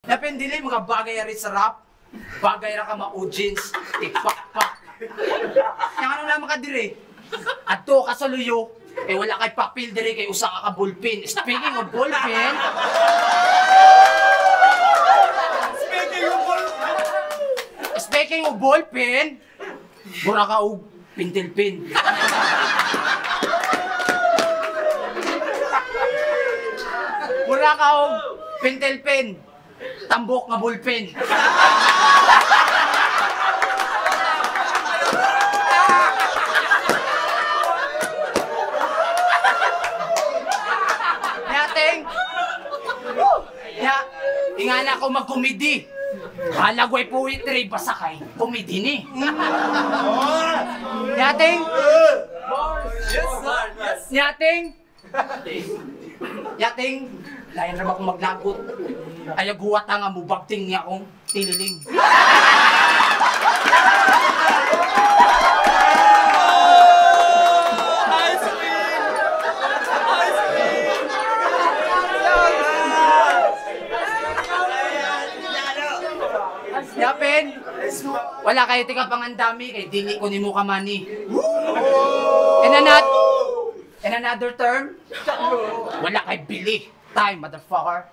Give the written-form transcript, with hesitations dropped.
Napindili mga bagay rin sa rap. Bagay ra ka ma-audience. Ipak-pak. Yang ano naman ka dire? Ato ka sa luyo. Eh wala kay papel dire kay usa ka ballpen. Speaking of ballpen. Speaking of ballpen. Mura ka og pintilpin. Mura ka og pintilpin. Tambok nga ballpen. Ingana ko mag-comedy. Halagway poetry, basta kay comedy ni. Yating? Yating? Yating? Lain na ba akong maglagot? Ay guwata nga mo bagting niya akong tiniling. Yapin, wala kayo tika pangandami kay dili ko ni mo kamani. In another term, wala kay bili. Time, motherfucker.